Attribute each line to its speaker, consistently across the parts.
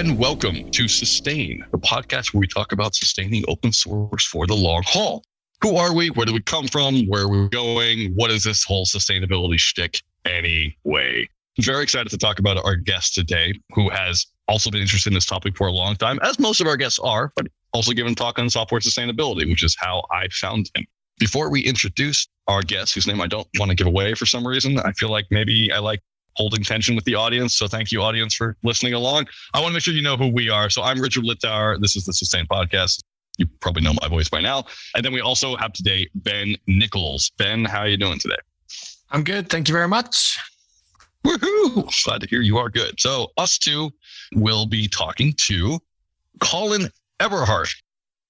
Speaker 1: and welcome to Sustain, the podcast where we talk about sustaining open source for the long haul. Who are we? Where do we come from? Where are we going? What is this whole sustainability shtick anyway? Very excited to talk about our guest today, who has also been interested in this topic for a long time, as most of our guests are, but also given talk on software sustainability, which is how I found him. Before we introduce our guest, whose name I don't want to give away for some reason, I feel like maybe I like holding tension with the audience. So thank you, audience, for listening along. I want to make sure you know who we are. So I'm Richard Littauer. This is the Sustain Podcast. You probably know my voice by now. And then we also have today Ben Nickolls. Ben, how are you doing today?
Speaker 2: I'm good. Thank you very much.
Speaker 1: Woohoo! Glad to hear you are good. So us two will be talking to Colin Eberhardt.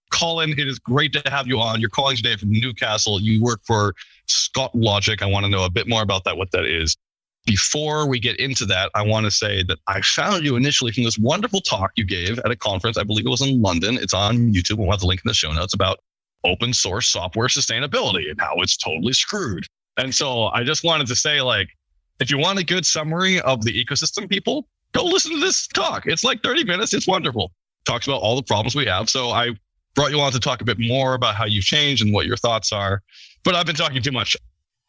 Speaker 1: Colin, it is great to have you on. You're calling today from Newcastle. You work for Scott Logic. I want to know a bit more about that, what that is. Before we get into that, I want to say that I found you initially from this wonderful talk you gave at a conference. I believe it was in London. It's on YouTube. We'll have the link in the show notes about open source software sustainability and how it's totally screwed. And so I just wanted to say, like, if you want a good summary of the ecosystem, people, go listen to this talk. It's like 30 minutes. It's wonderful. Talks about all the problems we have. So I brought you on to talk a bit more about how you've changed and what your thoughts are. But I've been talking too much.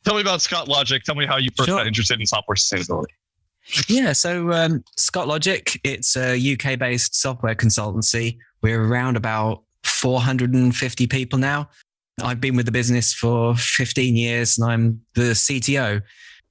Speaker 1: Tell me about Scott Logic. Tell me how you first got interested in software sustainability.
Speaker 2: Yeah, so Scott Logic, it's a UK-based software consultancy. We're around about 450 people now. I've been with the business for 15 years and I'm the CTO.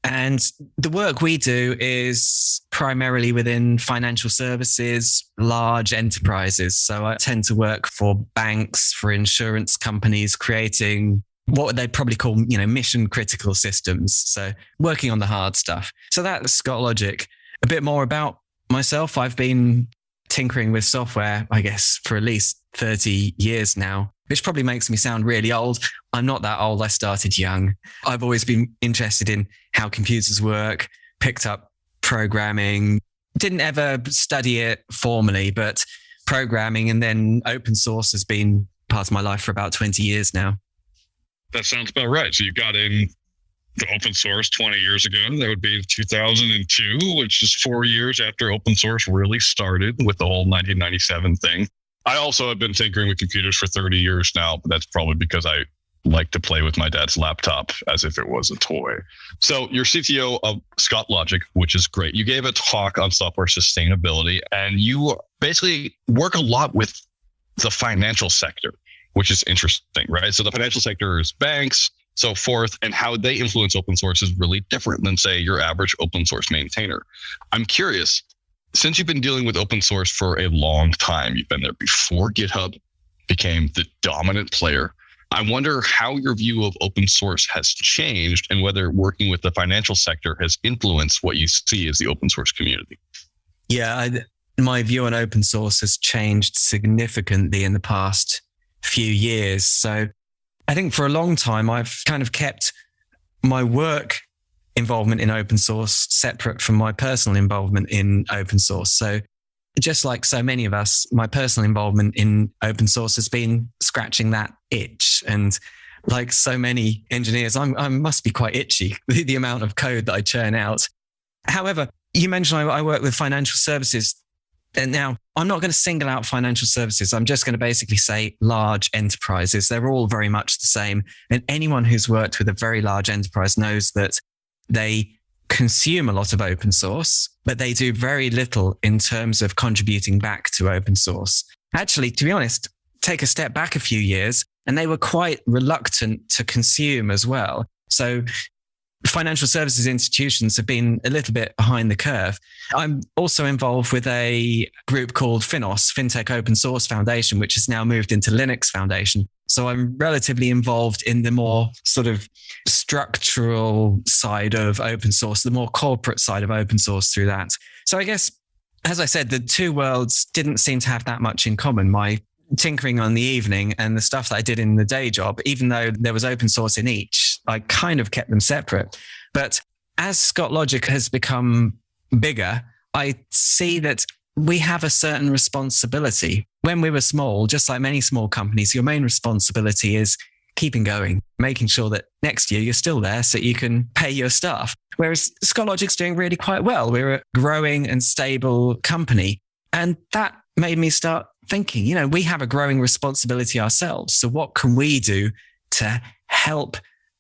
Speaker 2: And the work we do is primarily within financial services, large enterprises. So I tend to work for banks, for insurance companies, creating what they'd probably call, mission critical systems. So working on the hard stuff. So that's Scott Logic. A bit more about myself. I've been tinkering with software, I guess, for at least 30 years now, which probably makes me sound really old. I'm not that old. I started young. I've always been interested in how computers work, picked up programming, didn't ever study it formally, but programming and then open source has been part of my life for about 20 years now.
Speaker 1: That sounds about right. So you got in the open source 20 years ago. That would be 2002, which is 4 years after open source really started with the whole 1997 thing. I also have been tinkering with computers for 30 years now, but that's probably because I like to play with my dad's laptop as if it was a toy. So you're CTO of Scott Logic, which is great. You gave a talk on software sustainability, and you basically work a lot with the financial sector, which is interesting, right? So the financial sector is banks, so forth, and how they influence open source is really different than, say, your average open source maintainer. I'm curious, since you've been dealing with open source for a long time, you've been there before GitHub became the dominant player. I wonder how your view of open source has changed and whether working with the financial sector has influenced what you see as the open source community.
Speaker 2: Yeah, my view on open source has changed significantly in the past few years. So I think for a long time, I've kind of kept my work involvement in open source separate from my personal involvement in open source. So just like so many of us, my personal involvement in open source has been scratching that itch. And like so many engineers, I must be quite itchy, the amount of code that I churn out. However, you mentioned I work with financial services. And now I'm not going to single out financial services. I'm just going to basically say large enterprises. They're all very much the same. And anyone who's worked with a very large enterprise knows that they consume a lot of open source, but they do very little in terms of contributing back to open source. Actually, to be honest, take a step back a few years and they were quite reluctant to consume as well. So financial services institutions have been a little bit behind the curve. I'm also involved with a group called Fintech Open Source Foundation, which has now moved into Linux Foundation. So I'm relatively involved in the more sort of structural side of open source, the more corporate side of open source through that. So I guess, as I said, the two worlds didn't seem to have that much in common. My tinkering on the evening and the stuff that I did in the day job, even though there was open source in each, I kind of kept them separate. But as Scott Logic has become bigger, I see that we have a certain responsibility. When we were small, just like many small companies, your main responsibility is keeping going, making sure that next year you're still there so you can pay your staff. Whereas Scott Logic's doing really quite well. We're a growing and stable company. And that made me start thinking, we have a growing responsibility ourselves. So what can we do to help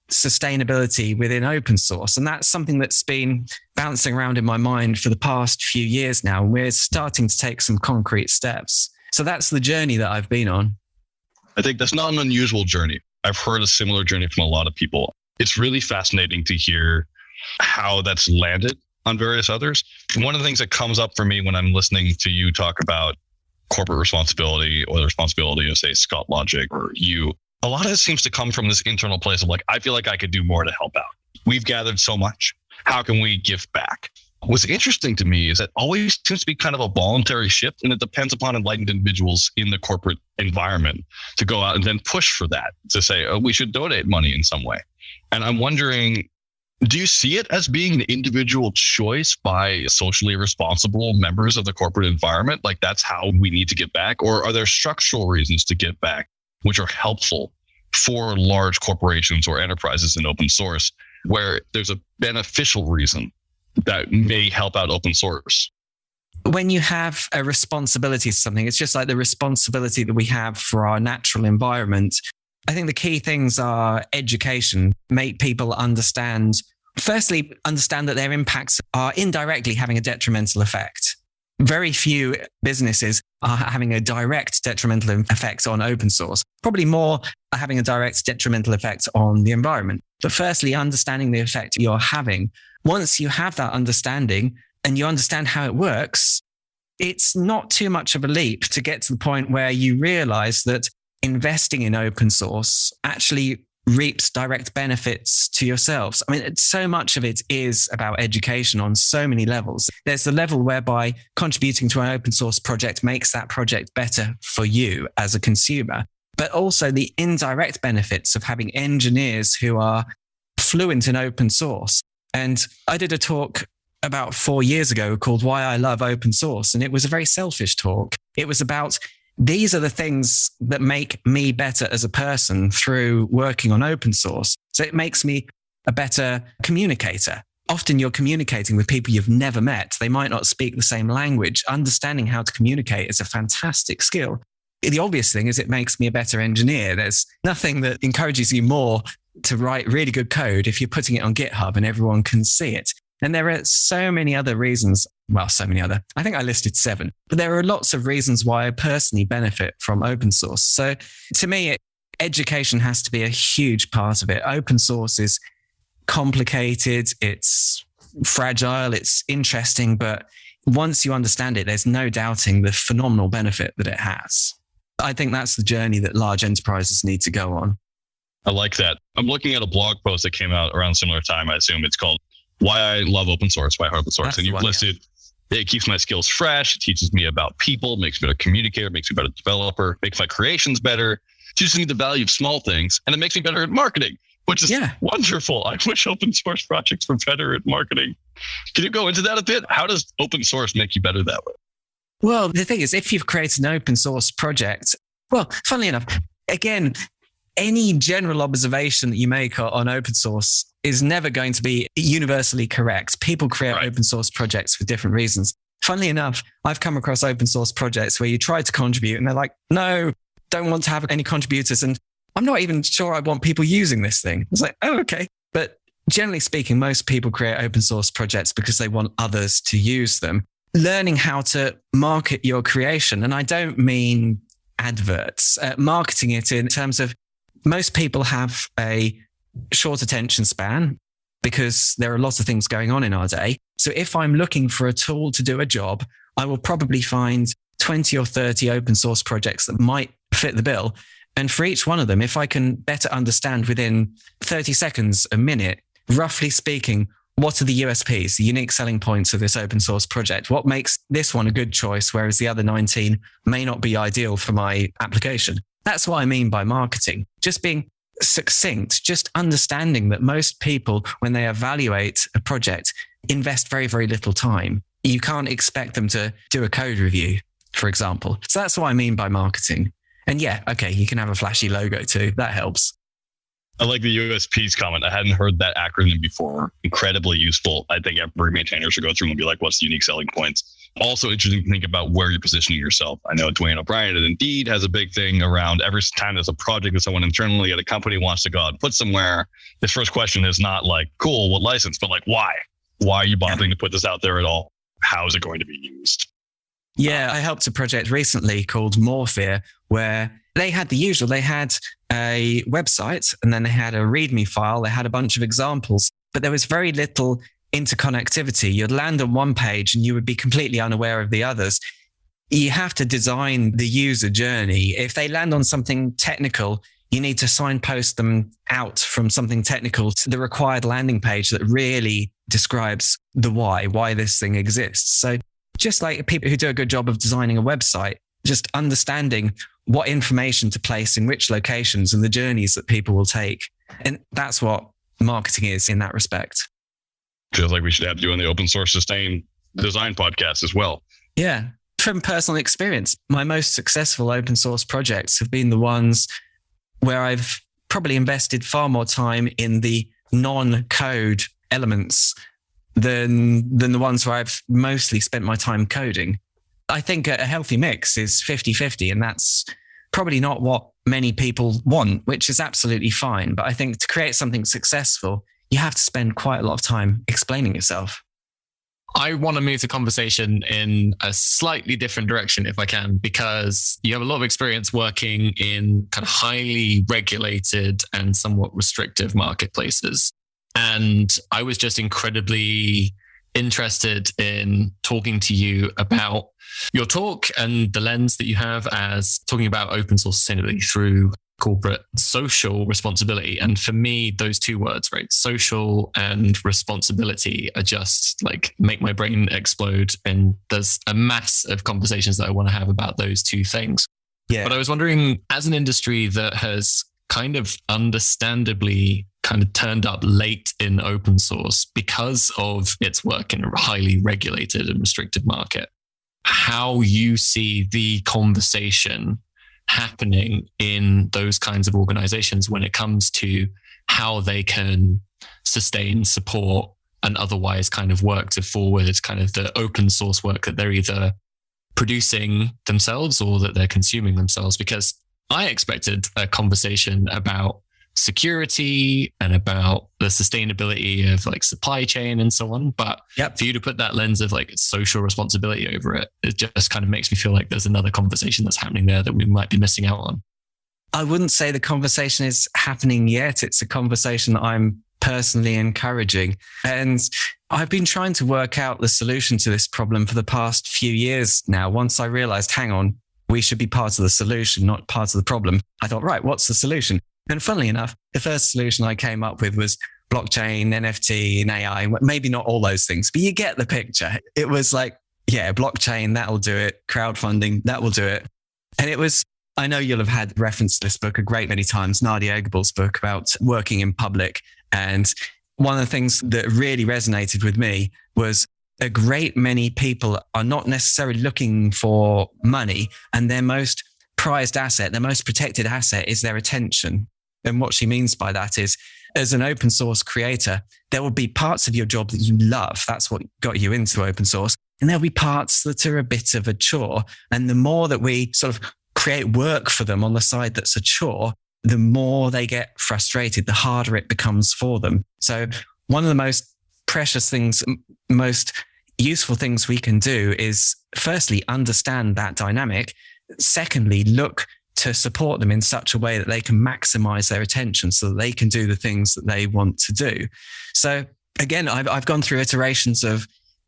Speaker 2: sustainability within open source? And that's something that's been bouncing around in my mind for the past few years now. And we're starting to take some concrete steps. So that's the journey that I've been on.
Speaker 1: I think that's not an unusual journey. I've heard a similar journey from a lot of people. It's really fascinating to hear how that's landed on various others. One of the things that comes up for me when I'm listening to you talk about corporate responsibility or the responsibility of, say, Scott Logic or you, a lot of it seems to come from this internal place of like, I feel like I could do more to help out. We've gathered so much. How can we give back? What's interesting to me is that always seems to be kind of a voluntary shift, and it depends upon enlightened individuals in the corporate environment to go out and then push for that, to say, oh, we should donate money in some way. And I'm wondering, do you see it as being an individual choice by socially responsible members of the corporate environment? Like that's how we need to give back? Or are there structural reasons to give back, which are helpful for large corporations or enterprises in open source, where there's a beneficial reason that may help out open source?
Speaker 2: When you have a responsibility to something, it's just like the responsibility that we have for our natural environment. I think the key things are education, make people understand that their impacts are indirectly having a detrimental effect. Very few businesses are having a direct detrimental effect on open source. Probably more are having a direct detrimental effect on the environment. But firstly, understanding the effect you're having. Once you have that understanding and you understand how it works, it's not too much of a leap to get to the point where you realize that investing in open source actually reaps direct benefits to yourselves. I mean, so much of it is about education on so many levels. There's the level whereby contributing to an open source project makes that project better for you as a consumer, but also the indirect benefits of having engineers who are fluent in open source. And I did a talk about 4 years ago called Why I Love Open Source. And it was a very selfish talk. It was about these are the things that make me better as a person through working on open source. So it makes me a better communicator. Often you're communicating with people you've never met. They might not speak the same language. Understanding how to communicate is a fantastic skill. The obvious thing is it makes me a better engineer. There's nothing that encourages you more to write really good code if you're putting it on GitHub and everyone can see it. And there are so many other reasons. Well, so many other. I think I listed 7, but there are lots of reasons why I personally benefit from open source. So to me, education has to be a huge part of it. Open source is complicated. It's fragile. It's interesting. But once you understand it, there's no doubting the phenomenal benefit that it has. I think that's the journey that large enterprises need to go on.
Speaker 1: I like that. I'm looking at a blog post that came out around similar time. I assume it's called Why I Love Open Source, Why I Heart Open Source. And you've listed, it keeps my skills fresh. It teaches me about people, makes me a better communicator, makes me a better developer, makes my creations better, teaches me the value of small things, and it makes me better at marketing, which is wonderful. I wish open source projects were better at marketing. Can you go into that a bit? How does open source make you better that way?
Speaker 2: Well, the thing is, if you've created an open source project, well, funnily enough, again, any general observation that you make on open source is never going to be universally correct. People create open source projects for different reasons. Funnily enough, I've come across open source projects where you try to contribute and they're like, no, don't want to have any contributors. And I'm not even sure I want people using this thing. It's like, oh, okay. But generally speaking, most people create open source projects because they want others to use them. Learning how to market your creation. And I don't mean adverts, marketing it in terms of most people have a short attention span because there are lots of things going on in our day. So if I'm looking for a tool to do a job, I will probably find 20 or 30 open source projects that might fit the bill. And for each one of them, if I can better understand within 30 seconds, a minute, roughly speaking, what are the USPs, the unique selling points of this open source project? What makes this one a good choice, whereas the other 19 may not be ideal for my application? That's what I mean by marketing. Just being succinct, just understanding that most people, when they evaluate a project, invest very, very little time. You can't expect them to do a code review, for example. So that's what I mean by marketing. And yeah, okay, you can have a flashy logo too. That helps.
Speaker 1: I like the USPs comment. I hadn't heard that acronym before. Incredibly useful. I think every maintainer should go through and be like, what's the unique selling points? Also interesting to think about where you're positioning yourself. I know Dwayne O'Brien at Indeed has a big thing around every time there's a project that someone internally at a company wants to go out and put somewhere. His first question is not like, cool, what license, but like, why? Why are you bothering to put this out there at all? How is it going to be used?
Speaker 2: Yeah, I helped a project recently called Morphia, where they had the usual. They had a website and then they had a README file. They had a bunch of examples, but there was very little interconnectivity. You'd land on one page and you would be completely unaware of the others. You have to design the user journey. If they land on something technical, you need to signpost them out from something technical to the required landing page that really describes the why this thing exists. So just like people who do a good job of designing a website, just understanding what information to place in which locations and the journeys that people will take. And that's what marketing is in that respect.
Speaker 1: Feels like we should have you on the Open Source Sustain Design podcast as well.
Speaker 2: Yeah. From personal experience, my most successful open source projects have been the ones where I've probably invested far more time in the non-code elements than the ones where I've mostly spent my time coding. I think a healthy mix is 50-50, and that's probably not what many people want, which is absolutely fine. But I think to create something successful, you have to spend quite a lot of time explaining yourself.
Speaker 3: I want to move the conversation in a slightly different direction if I can, because you have a lot of experience working in kind of highly regulated and somewhat restrictive marketplaces. And I was just incredibly interested in talking to you about your talk and the lens that you have as talking about open source sustainability through corporate social responsibility. And for me, those two words, right? Social and responsibility are just like make my brain explode. And there's a mass of conversations that I want to have about those two things.
Speaker 2: Yeah.
Speaker 3: But I was wondering, as an industry that has kind of understandably kind of turned up late in open source because of its work in a highly regulated and restricted market, how you see the conversation happening in those kinds of organizations when it comes to how they can sustain, support, and otherwise kind of work to forward kind of the open source work that they're either producing themselves or that they're consuming themselves. Because I expected a conversation about security and about the sustainability of like supply chain and so on. But for you to put that lens of like social responsibility over it, it just kind of makes me feel like there's another conversation that's happening there that we might be missing out on.
Speaker 2: I wouldn't say the conversation is happening yet. It's a conversation that I'm personally encouraging. And I've been trying to work out the solution to this problem for the past few years now. Once I realized, hang on, we should be part of the solution, not part of the problem. I thought, right, what's the solution? And funnily enough, the first solution I came up with was blockchain, NFT, and AI. Maybe not all those things, but you get the picture. It was like, yeah, blockchain, that'll do it. Crowdfunding, that will do it. And it was, I know you'll have had referenced this book a great many times, Nadia Eggerbol's book about working in public. And one of the things that really resonated with me was a great many people are not necessarily looking for money, and their most prized asset, their most protected asset is their attention. And what she means by that is, as an open source creator, there will be parts of your job that you love. That's what got you into open source. And there'll be parts that are a bit of a chore. And the more that we sort of create work for them on the side that's a chore, the more they get frustrated, the harder it becomes for them. So one of the most precious things, most useful things we can do is firstly, understand that dynamic. Secondly, look to support them in such a way that they can maximize their attention so that they can do the things that they want to do. So again, I've gone through iterations of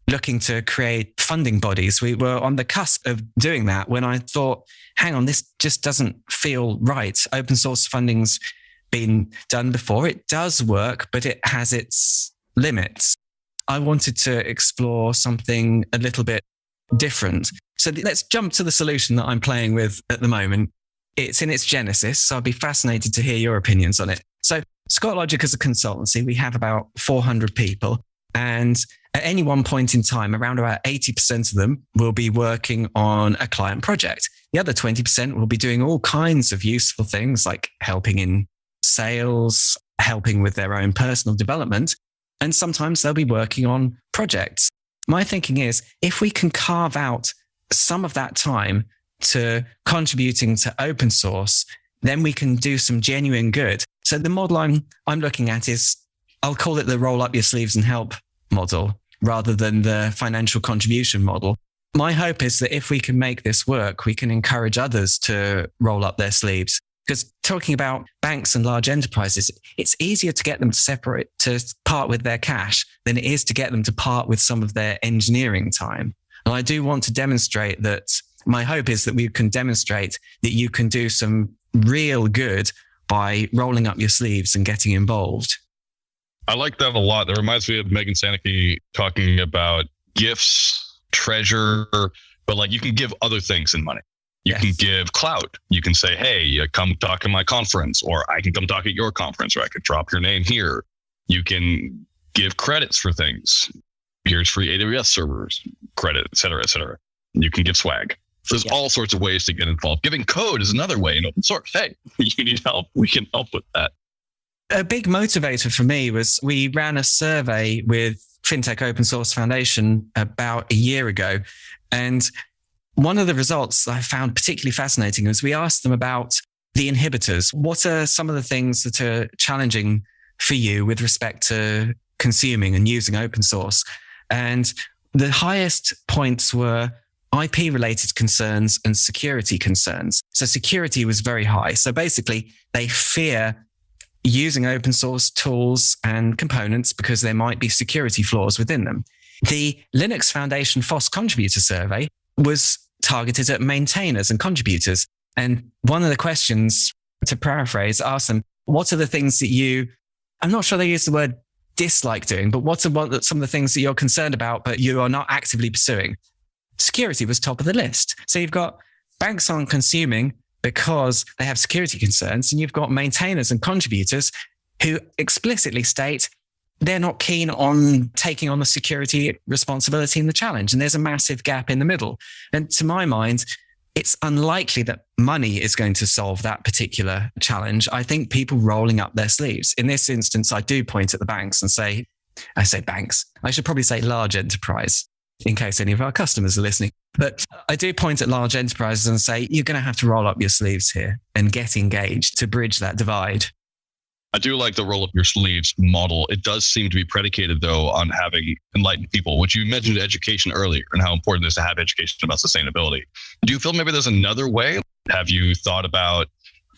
Speaker 2: looking to create funding bodies. We were on the cusp of doing that when I thought, hang on, this just doesn't feel right. Open source funding's been done before. It does work, but it has its limits. I wanted to explore something a little bit different. So let's jump to the solution that I'm playing with at the moment. It's in its genesis, so I'd be fascinated to hear your opinions on it. So Scott Logic is a consultancy. We have about 400 people. And at any one point in time, around about 80% of them will be working on a client project. The other 20% will be doing all kinds of useful things like helping in sales, helping with their own personal development. And sometimes they'll be working on projects. My thinking is if we can carve out some of that time to contributing to open source, then we can do some genuine good. So the model I'm looking at is, I'll call it the roll up your sleeves and help model rather than the financial contribution model. My hope is that if we can make this work, we can encourage others to roll up their sleeves. Because talking about banks and large enterprises, it's easier to get them to part with their cash than it is to get them to part with some of their engineering time. And I do want to demonstrate that. My hope is that we can demonstrate that you can do some real good by rolling up your sleeves and getting involved.
Speaker 1: I like that a lot. That reminds me of Megan Saneke talking about gifts, treasure, but like you can give other things in money. You can give clout. You can say, hey, come talk at my conference, or I can come talk at your conference, or I could drop your name here. You can give credits for things. Here's free AWS servers, credit, et cetera, et cetera. You can give swag. There's all sorts of ways to get involved. Giving code is another way in open source. Hey, you need help. We can help with that.
Speaker 2: A big motivator for me was we ran a survey with Fintech Open Source Foundation about a year ago. And one of the results I found particularly fascinating was we asked them about the inhibitors. What are some of the things that are challenging for you with respect to consuming and using open source? And the highest points were IP-related concerns and security concerns. So security was very high. So basically, they fear using open source tools and components because there might be security flaws within them. The Linux Foundation FOSS contributor survey was targeted at maintainers and contributors. And one of the questions, to paraphrase, asked them, what are the things that I'm not sure they used the word dislike doing, but what are some of the things that you're concerned about, but you are not actively pursuing? Security was top of the list. So you've got banks aren't consuming because they have security concerns, and you've got maintainers and contributors who explicitly state they're not keen on taking on the security responsibility and the challenge. And there's a massive gap in the middle. And to my mind, it's unlikely that money is going to solve that particular challenge. I think people rolling up their sleeves. In this instance, I do point at the banks and I say banks. I should probably say large enterprise, in case any of our customers are listening. But I do point at large enterprises and say, you're going to have to roll up your sleeves here and get engaged to bridge that divide.
Speaker 1: I do like the roll up your sleeves model. It does seem to be predicated, though, on having enlightened people, which you mentioned education earlier and how important it is to have education about sustainability. Do you feel maybe there's another way? Have you thought about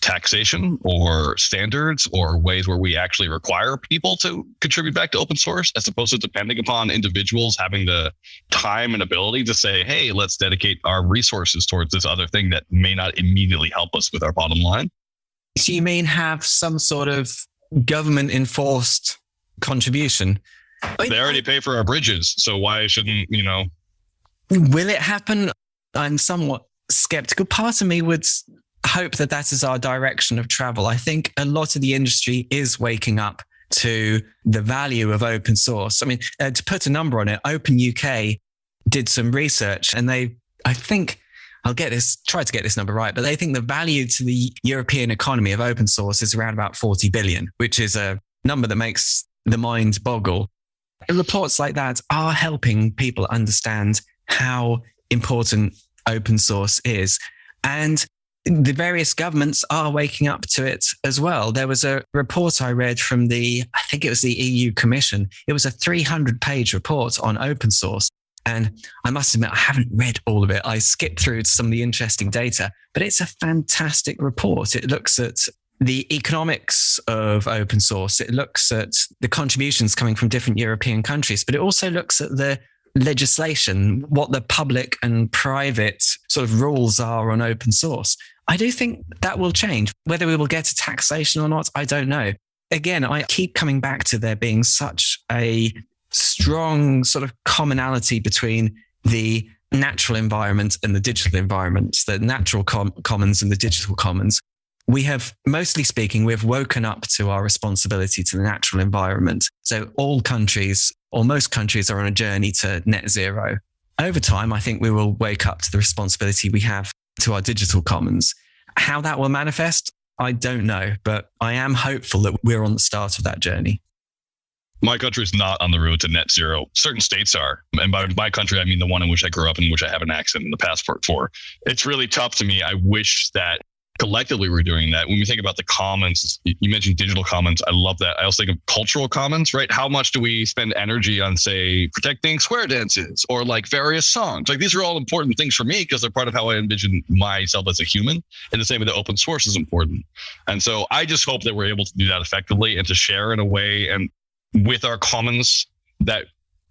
Speaker 1: taxation or standards or ways where we actually require people to contribute back to open source as opposed to depending upon individuals having the time and ability to say, hey, let's dedicate our resources towards this other thing that may not immediately help us with our bottom line?
Speaker 2: So you mean have some sort of government enforced contribution?
Speaker 1: They already pay for our bridges, so why shouldn't,
Speaker 2: Will it happen? I'm somewhat skeptical. Part of me would hope that is our direction of travel. I think a lot of the industry is waking up to the value of open source. I mean, to put a number on it, Open UK did some research and I think I'll try to get this number right, but they think the value to the European economy of open source is around about 40 billion, which is a number that makes the mind boggle. Reports like that are helping people understand how important open source is. And the various governments are waking up to it as well. There was a report I read from I think it was the EU Commission. It was a 300-page report on open source. And I must admit, I haven't read all of it. I skipped through some of the interesting data, but it's a fantastic report. It looks at the economics of open source. It looks at the contributions coming from different European countries, but it also looks at the legislation, what the public and private sort of rules are on open source. I do think that will change. Whether we will get to taxation or not, I don't know. Again, I keep coming back to there being such a strong sort of commonality between the natural environment and the digital environment, the natural commons and the digital commons. We have, mostly speaking, we've woken up to our responsibility to the natural environment. So all countries, or most countries, are on a journey to net zero. Over time, I think we will wake up to the responsibility we have to our digital commons. How that will manifest, I don't know, but I am hopeful that we're on the start of that journey.
Speaker 1: My country is not on the road to net zero. Certain states are. And by my country, I mean the one in which I grew up and which I have an accent in the passport for. It's really tough to me. I wish that collectively we're doing that. When we think about the commons, you mentioned digital commons. I love that. I also think of cultural commons, right? How much do we spend energy on, say, protecting square dances or like various songs? Like these are all important things for me because they're part of how I envision myself as a human. And the same with the open source is important. And so I just hope that we're able to do that effectively and to share in a way and with our commons that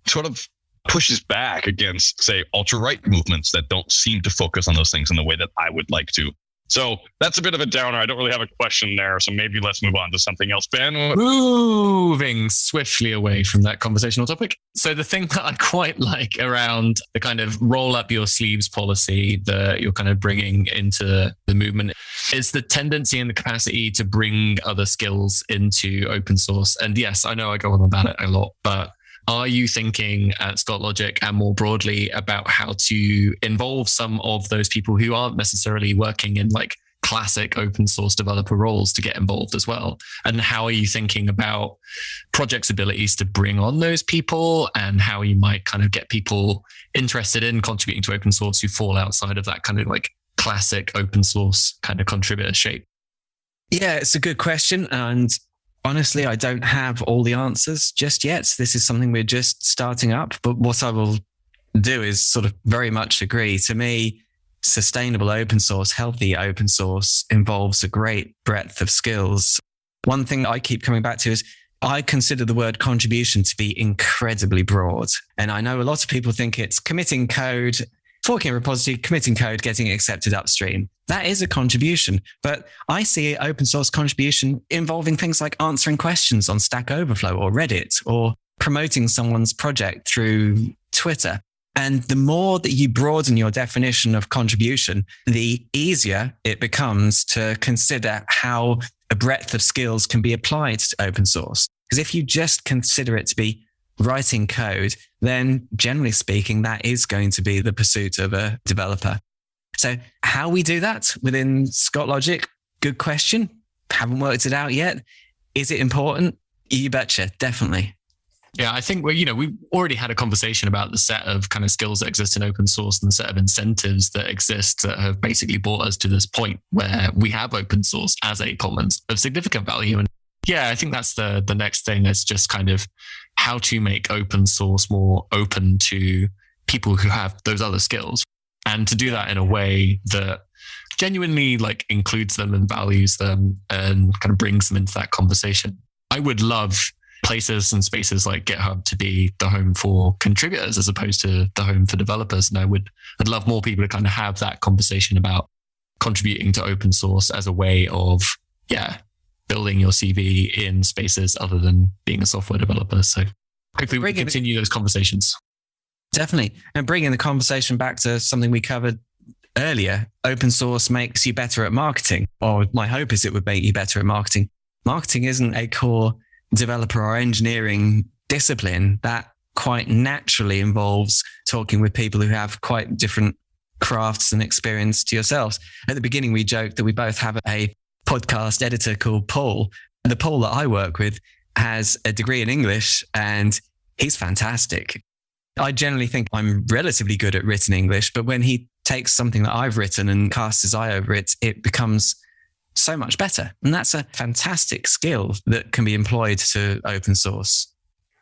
Speaker 1: sort of pushes back against, say, ultra-right movements that don't seem to focus on those things in the way that I would like to. So that's a bit of a downer. I don't really have a question there. So maybe let's move on to something else. Ben?
Speaker 3: Moving swiftly away from that conversational topic. So the thing that I quite like around the kind of roll up your sleeves policy that you're kind of bringing into the movement is the tendency and the capacity to bring other skills into open source. And yes, I know I go on about it a lot, but are you thinking at Scott Logic and more broadly about how to involve some of those people who aren't necessarily working in like classic open source developer roles to get involved as well? And how are you thinking about projects' abilities to bring on those people and how you might kind of get people interested in contributing to open source who fall outside of that kind of like classic open source kind of contributor shape?
Speaker 2: Yeah, it's a good question. And honestly, I don't have all the answers just yet. This is something we're just starting up. But what I will do is sort of very much agree. To me, sustainable open source, healthy open source involves a great breadth of skills. One thing I keep coming back to is I consider the word contribution to be incredibly broad. And I know a lot of people think it's committing code, forking a repository, committing code, getting it accepted upstream. That is a contribution, but I see open source contribution involving things like answering questions on Stack Overflow or Reddit or promoting someone's project through Twitter. And the more that you broaden your definition of contribution, the easier it becomes to consider how a breadth of skills can be applied to open source. Because if you just consider it to be writing code, then generally speaking, that is going to be the pursuit of a developer. So how we do that within Scott Logic, good question. Haven't worked it out yet. Is it important? You betcha, definitely.
Speaker 3: Yeah, I think we've already had a conversation about the set of kind of skills that exist in open source and the set of incentives that exist that have basically brought us to this point where we have open source as a commons of significant value. And yeah, I think that's the next thing. It's just kind of how to make open source more open to people who have those other skills, and to do that in a way that genuinely like includes them and values them and kind of brings them into that conversation. I would love places and spaces like GitHub to be the home for contributors as opposed to the home for developers. And I'd love more people to kind of have that conversation about contributing to open source as a way of, building your CV in spaces other than being a software developer. So hopefully we can continue those conversations.
Speaker 2: Definitely. And bringing the conversation back to something we covered earlier, open source makes you better at marketing, or my hope is it would make you better at marketing. Marketing isn't a core developer or engineering discipline. That quite naturally involves talking with people who have quite different crafts and experience to yourselves. At the beginning, we joked that we both have a podcast editor called Paul. The Paul that I work with has a degree in English and he's fantastic. I generally think I'm relatively good at written English, but when he takes something that I've written and casts his eye over it, it becomes so much better. And that's a fantastic skill that can be employed to open source.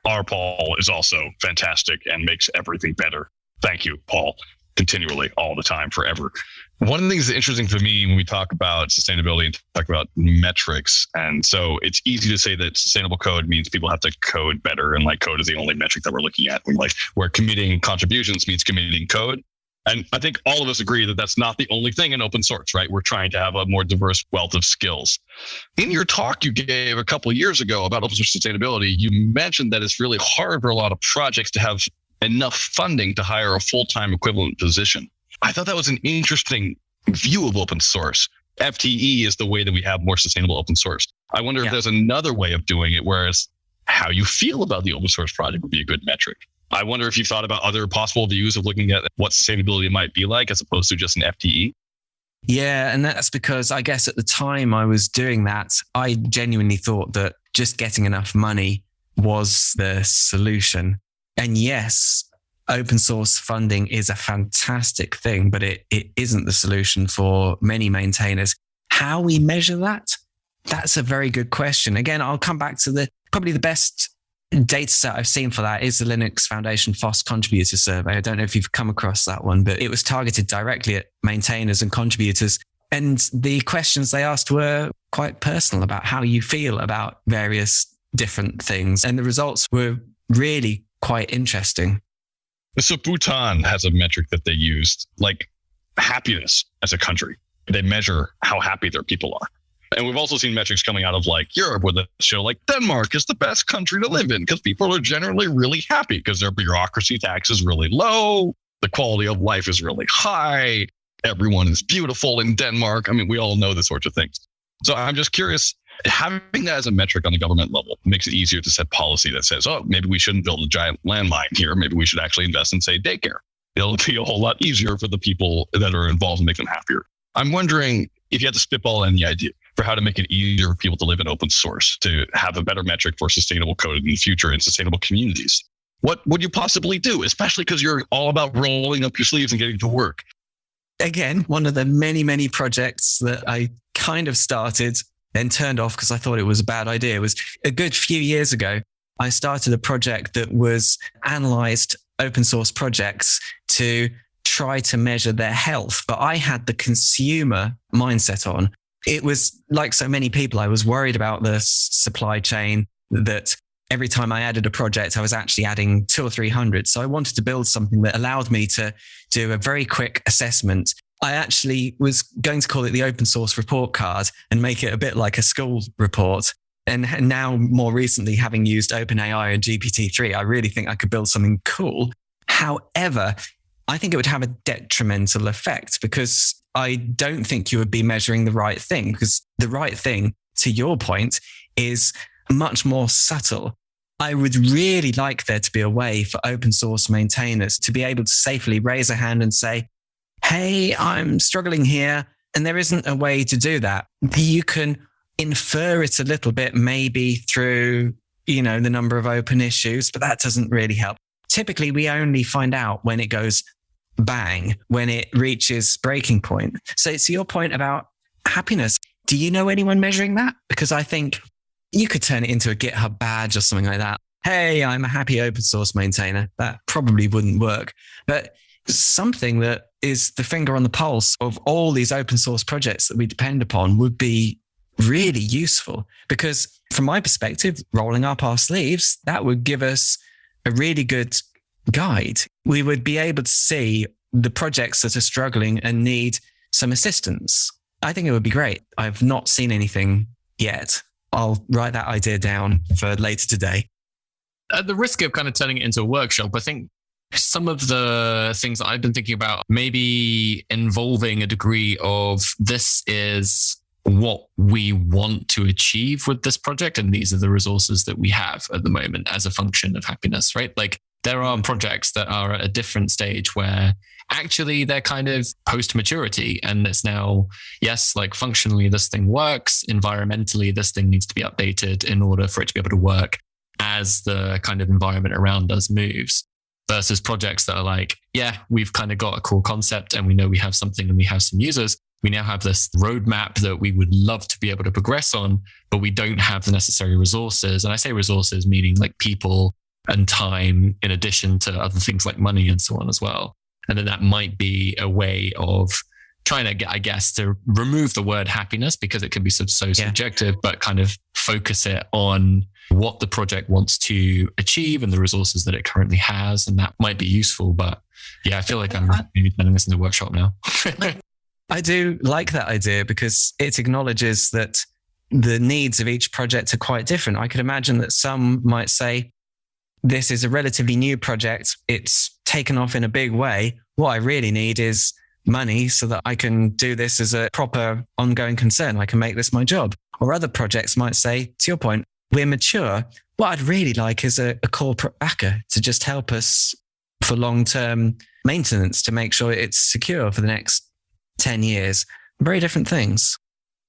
Speaker 1: Our Paul is also fantastic and makes everything better. Thank you, Paul, continually, all the time, forever. One of the things that's interesting for me when we talk about sustainability and talk about metrics, and so it's easy to say that sustainable code means people have to code better, and like code is the only metric that we're looking at. And like where committing contributions means committing code. And I think all of us agree that that's not the only thing in open source, right? We're trying to have a more diverse wealth of skills. In your talk you gave a couple of years ago about open source sustainability, you mentioned that it's really hard for a lot of projects to have enough funding to hire a full-time equivalent position. I thought that was an interesting view of open source. FTE is the way that we have more sustainable open source. I wonder if there's another way of doing it, whereas how you feel about the open source project would be a good metric. I wonder if you've thought about other possible views of looking at what sustainability might be like as opposed to just an FTE.
Speaker 2: Yeah, and that's because I guess at the time I was doing that, I genuinely thought that just getting enough money was the solution. And yes, open source funding is a fantastic thing, but it isn't the solution for many maintainers. How we measure that? That's a very good question. Again, I'll come back to probably the best data set I've seen for that is the Linux Foundation FOSS contributor survey. I don't know if you've come across that one, but it was targeted directly at maintainers and contributors. And the questions they asked were quite personal about how you feel about various different things. And the results were really quite interesting.
Speaker 1: So Bhutan has a metric that they used, like happiness as a country. They measure how happy their people are. And we've also seen metrics coming out of like Europe where they show like Denmark is the best country to live in because people are generally really happy because their bureaucracy tax is really low. The quality of life is really high. Everyone is beautiful in Denmark. I mean, we all know the sorts of things. So I'm just curious, having that as a metric on the government level makes it easier to set policy that says, oh, maybe we shouldn't build a giant landmine here. Maybe we should actually invest in, say, daycare. It'll be a whole lot easier for the people that are involved and make them happier. I'm wondering if you had to spitball any idea for how to make it easier for people to live in open source, to have a better metric for sustainable code in the future and sustainable communities. What would you possibly do, especially because you're all about rolling up your sleeves and getting to work?
Speaker 2: Again, one of the many, many projects that I kind of started, then turned off because I thought it was a bad idea. It was a good few years ago. I started a project that was analyzed open source projects to try to measure their health, but I had the consumer mindset on. It was like so many people, I was worried about the supply chain, that every time I added a project, I was actually adding 200 or 300. So I wanted to build something that allowed me to do a very quick assessment. I actually was going to call it the open source report card and make it a bit like a school report. And now more recently, having used OpenAI and GPT-3, I really think I could build something cool. However, I think it would have a detrimental effect because I don't think you would be measuring the right thing, because the right thing, to your point, is much more subtle. I would really like there to be a way for open source maintainers to be able to safely raise a hand and say, hey, I'm struggling here. And there isn't a way to do that. You can infer it a little bit, maybe through, the number of open issues, but that doesn't really help. Typically, we only find out when it goes bang, when it reaches breaking point. So to your point about happiness, do you know anyone measuring that? Because I think you could turn it into a GitHub badge or something like that. Hey, I'm a happy open source maintainer. That probably wouldn't work. But something that is the finger on the pulse of all these open source projects that we depend upon would be really useful. Because from my perspective, rolling up our sleeves, that would give us a really good guide. We would be able to see the projects that are struggling and need some assistance. I think it would be great. I've not seen anything yet. I'll write that idea down for later today.
Speaker 3: At the risk of kind of turning it into a workshop, I think some of the things that I've been thinking about maybe involving a degree of this is what we want to achieve with this project. And these are the resources that we have at the moment as a function of happiness, right? Like there are projects that are at a different stage where actually they're kind of post-maturity. And it's now, yes, like functionally this thing works. Environmentally, this thing needs to be updated in order for it to be able to work as the kind of environment around us moves. Versus projects that are like, yeah, we've kind of got a core concept and we know we have something and we have some users. We now have this roadmap that we would love to be able to progress on, but we don't have the necessary resources. And I say resources, meaning like people and time, in addition to other things like money and so on as well. And then that might be a way of trying to get, I guess, to remove the word happiness because it can be so subjective, but kind of focus it on what the project wants to achieve and the resources that it currently has. And that might be useful. But yeah, I feel like I'm maybe turning this into a workshop now.
Speaker 2: I do like that idea because it acknowledges that the needs of each project are quite different. I could imagine that some might say, this is a relatively new project. It's taken off in a big way. What I really need is money so that I can do this as a proper ongoing concern. I can make this my job. Or other projects might say, to your point, we're mature. What I'd really like is a corporate backer to just help us for long-term maintenance to make sure it's secure for the next 10 years. Very different things.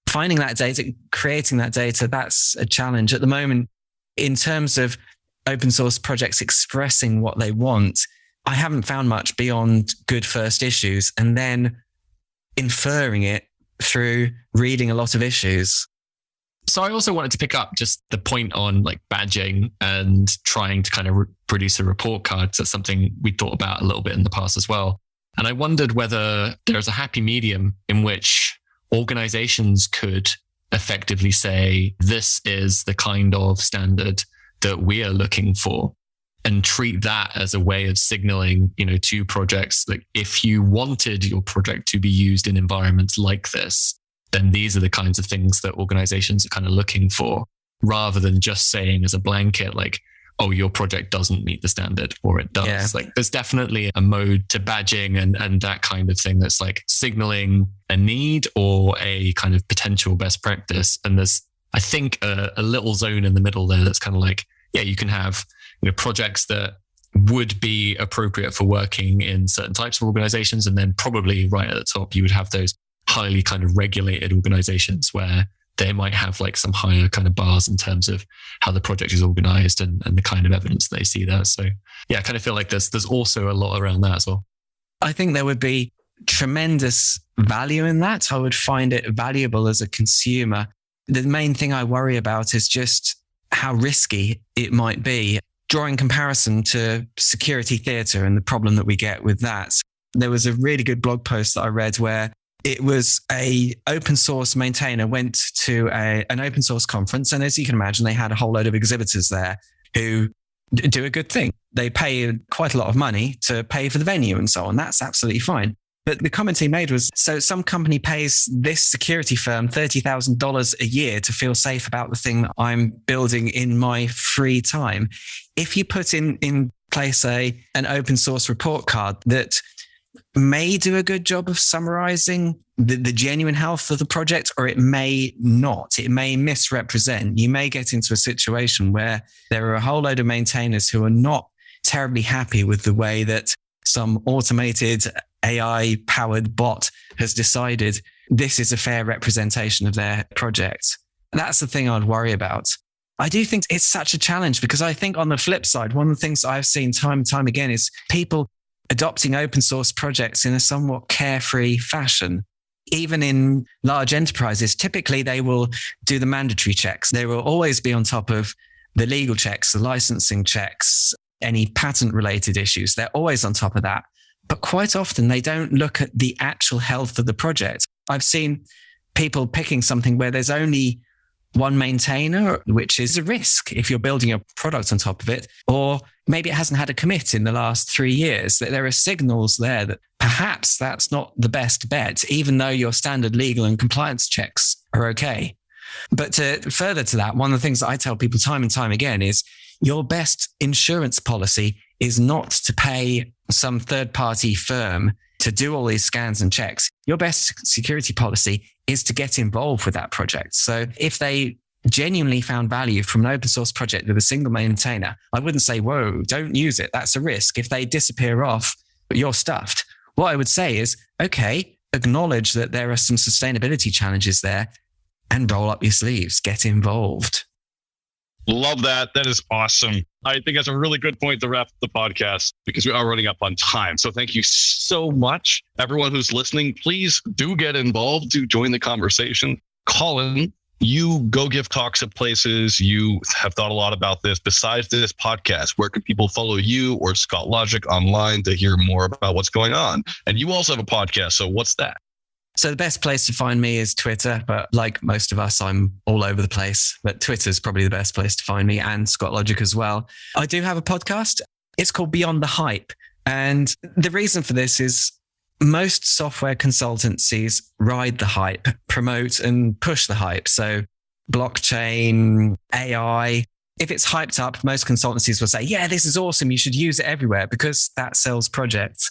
Speaker 2: Finding that data, creating that data, that's a challenge. At the moment, in terms of open source projects expressing what they want, I haven't found much beyond good first issues and then inferring it through reading a lot of issues.
Speaker 3: So I also wanted to pick up just the point on like badging and trying to kind of produce a report card. That's something we thought about a little bit in the past as well. And I wondered whether there's a happy medium in which organizations could effectively say, this is the kind of standard that we are looking for, and treat that as a way of signaling, to projects that if you wanted your project to be used in environments like this, then these are the kinds of things that organizations are kind of looking for, rather than just saying as a blanket, like, oh, your project doesn't meet the standard, or it does.
Speaker 2: Yeah.
Speaker 3: Like, there's definitely a mode to badging and that kind of thing that's like signaling a need or a kind of potential best practice. And there's, I think, a little zone in the middle there that's kind of like, yeah, you can have projects that would be appropriate for working in certain types of organizations. And then probably right at the top, you would have those highly kind of regulated organizations where they might have like some higher kind of bars in terms of how the project is organized and the kind of evidence they see there. So yeah, I kind of feel like there's also a lot around that as well.
Speaker 2: I think there would be tremendous value in that. I would find it valuable as a consumer. The main thing I worry about is just how risky it might be. Drawing comparison to security theatre and the problem that we get with that. There was a really good blog post that I read where it was a open source maintainer went to an open source conference. And as you can imagine, they had a whole load of exhibitors there who do a good thing. They pay quite a lot of money to pay for the venue and so on. That's absolutely fine. But the comment he made was, so some company pays this security firm $30,000 a year to feel safe about the thing that I'm building in my free time. If you put in place an open source report card that may do a good job of summarizing the genuine health of the project, or it may not. It may misrepresent. You may get into a situation where there are a whole load of maintainers who are not terribly happy with the way that some automated AI-powered bot has decided this is a fair representation of their project. That's the thing I'd worry about. I do think it's such a challenge because I think on the flip side, one of the things I've seen time and time again is people adopting open source projects in a somewhat carefree fashion. Even in large enterprises, typically they will do the mandatory checks. They will always be on top of the legal checks, the licensing checks, any patent related issues. They're always on top of that. But quite often they don't look at the actual health of the project. I've seen people picking something where there's only one maintainer, which is a risk if you're building a product on top of it, or maybe it hasn't had a commit in the last 3 years. That there are signals there that perhaps that's not the best bet, even though your standard legal and compliance checks are okay. But further to that, one of the things that I tell people time and time again is your best insurance policy is not to pay some third-party firm to do all these scans and checks. Your best security policy is to get involved with that project. So if they genuinely found value from an open source project with a single maintainer, I wouldn't say, whoa, don't use it. That's a risk. If they disappear off, you're stuffed. What I would say is, okay, acknowledge that there are some sustainability challenges there and roll up your sleeves, get involved.
Speaker 1: Love that. That is awesome. I think that's a really good point to wrap the podcast because we are running up on time. So thank you so much. Everyone who's listening, please do get involved, do join the conversation. Colin, you go give talks at places. You have thought a lot about this. Besides this podcast, where can people follow you or Scott Logic online to hear more about what's going on? And you also have a podcast. So what's that?
Speaker 2: So the best place to find me is Twitter, but like most of us, I'm all over the place. But Twitter's probably the best place to find me, and Scott Logic as well. I do have a podcast. It's called Beyond the Hype. And the reason for this is most software consultancies ride the hype, promote and push the hype. So blockchain, AI, if it's hyped up, most consultancies will say, yeah, this is awesome. You should use it everywhere because that sells projects.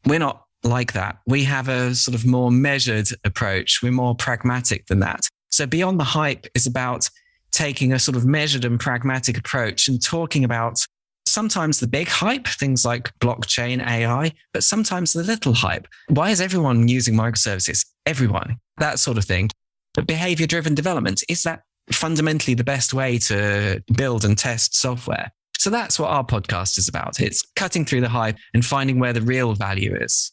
Speaker 2: We're not like that. We have a sort of more measured approach. We're more pragmatic than that. So Beyond the Hype is about taking a sort of measured and pragmatic approach and talking about sometimes the big hype, things like blockchain, AI, but sometimes the little hype. Why is everyone using microservices? Everyone, that sort of thing. But behavior-driven development, is that fundamentally the best way to build and test software? So that's what our podcast is about. It's cutting through the hype and finding where the real value is.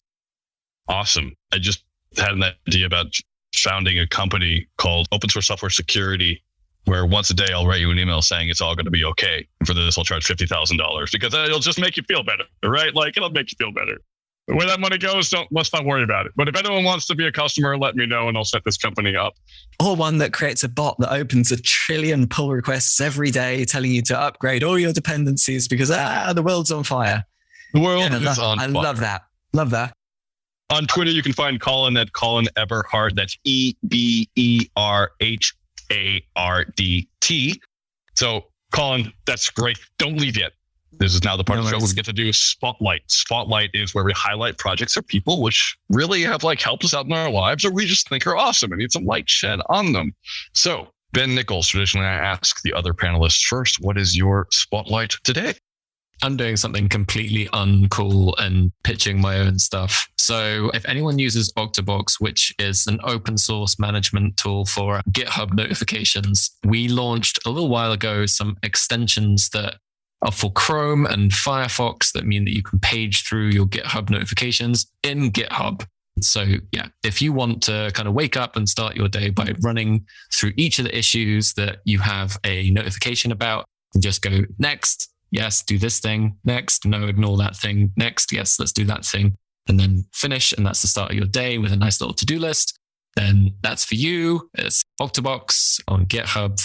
Speaker 1: Awesome. I just had an idea about founding a company called Open Source Software Security, where once a day I'll write you an email saying it's all going to be okay. And for this, I'll charge $50,000 because it'll just make you feel better, right? Like it'll make you feel better. But where that money goes, let's not worry about it. But if anyone wants to be a customer, let me know and I'll set this company up.
Speaker 2: Or one that creates a bot that opens 1 trillion pull requests every day telling you to upgrade all your dependencies because the world's on fire.
Speaker 1: The world is on fire.
Speaker 2: I love that. Love that.
Speaker 1: On Twitter, you can find Colin at Colin Eberhardt. That's EBERHARDT. So, Colin, that's great. Don't leave yet. This is now the part of the show where we get to do Spotlight. Spotlight is where we highlight projects or people which really have helped us out in our lives, or we just think are awesome and need some light shed on them. So, Ben Nickolls, traditionally I ask the other panelists first, what is your Spotlight today?
Speaker 3: I'm doing something completely uncool and pitching my own stuff. So if anyone uses Octobox, which is an open source management tool for GitHub notifications, we launched a little while ago some extensions that are for Chrome and Firefox that mean that you can page through your GitHub notifications in GitHub. So yeah, if you want to kind of wake up and start your day by running through each of the issues that you have a notification about, just go next. Yes, do this thing. Next, no, ignore that thing. Next, yes, let's do that thing. And then finish. And that's the start of your day with a nice little to-do list. Then that's for you. It's Octobox on GitHub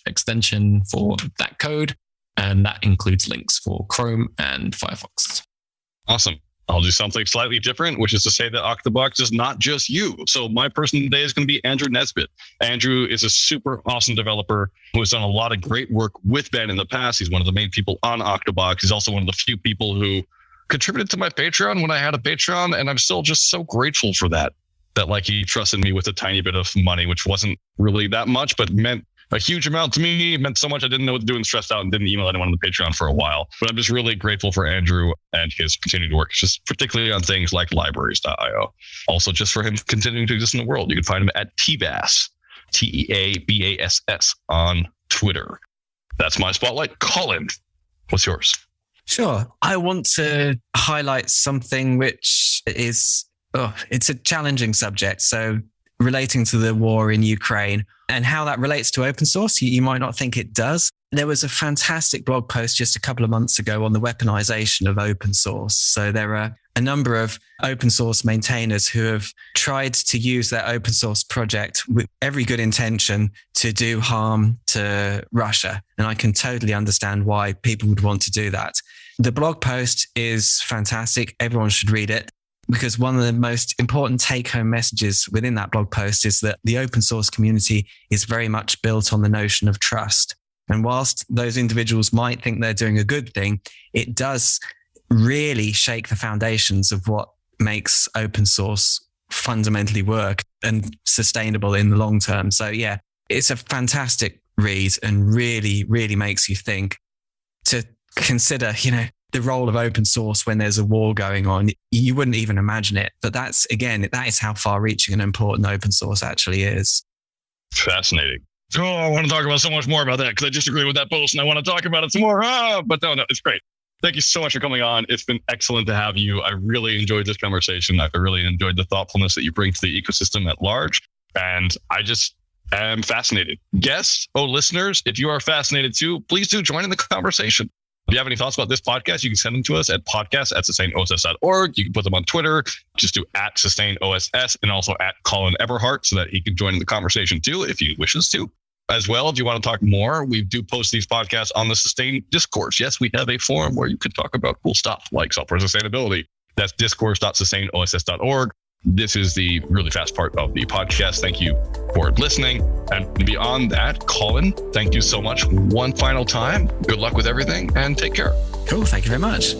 Speaker 3: /extension for that code. And that includes links for Chrome and Firefox.
Speaker 1: Awesome. I'll do something slightly different, which is to say that Octobox is not just you. So my person today is going to be Andrew Nesbitt. Andrew is a super awesome developer who has done a lot of great work with Ben in the past. He's one of the main people on Octobox. He's also one of the few people who contributed to my Patreon when I had a Patreon. And I'm still just so grateful for that he trusted me with a tiny bit of money, which wasn't really that much, but meant a huge amount to me. It meant so much I didn't know what to do and stressed out and didn't email anyone on the Patreon for a while. But I'm just really grateful for Andrew and his continued work, just particularly on things like libraries.io. Also, just for him continuing to exist in the world. You can find him at TBASS, TEABASS on Twitter. That's my Spotlight. Colin, what's yours?
Speaker 2: Sure. I want to highlight something which is, it's a challenging subject. So relating to the war in Ukraine and how that relates to open source. You might not think it does. There was a fantastic blog post just a couple of months ago on the weaponization of open source. So there are a number of open source maintainers who have tried to use their open source project with every good intention to do harm to Russia. And I can totally understand why people would want to do that. The blog post is fantastic. Everyone should read it. Because one of the most important take-home messages within that blog post is that the open source community is very much built on the notion of trust. And whilst those individuals might think they're doing a good thing, it does really shake the foundations of what makes open source fundamentally work and sustainable in the long term. So yeah, it's a fantastic read and really, really makes you think to consider, the role of open source when there's a war going on. You wouldn't even imagine it. But that is how far reaching and important open source actually is.
Speaker 1: Fascinating. Oh, I want to talk about so much more about that because I disagree with that post and I want to talk about it some more. But no, it's great. Thank you so much for coming on. It's been excellent to have you. I really enjoyed this conversation. I really enjoyed the thoughtfulness that you bring to the ecosystem at large. And I just am fascinated. Guests, listeners, if you are fascinated too, please do join in the conversation. If you have any thoughts about this podcast, you can send them to us at podcast@sustainoss.org. You can put them on Twitter. Just do @sustainoss and also @Colin Eberhardt so that he can join in the conversation too if he wishes to. As well, if you want to talk more, we do post these podcasts on the Sustain discourse. Yes, we have a forum where you can talk about cool stuff like software sustainability. That's discourse.sustainoss.org. This is the really fast part of the podcast. Thank you for listening. And beyond that, Colin, thank you so much one final time. Good luck with everything and take care.
Speaker 2: Cool. Thank you very much.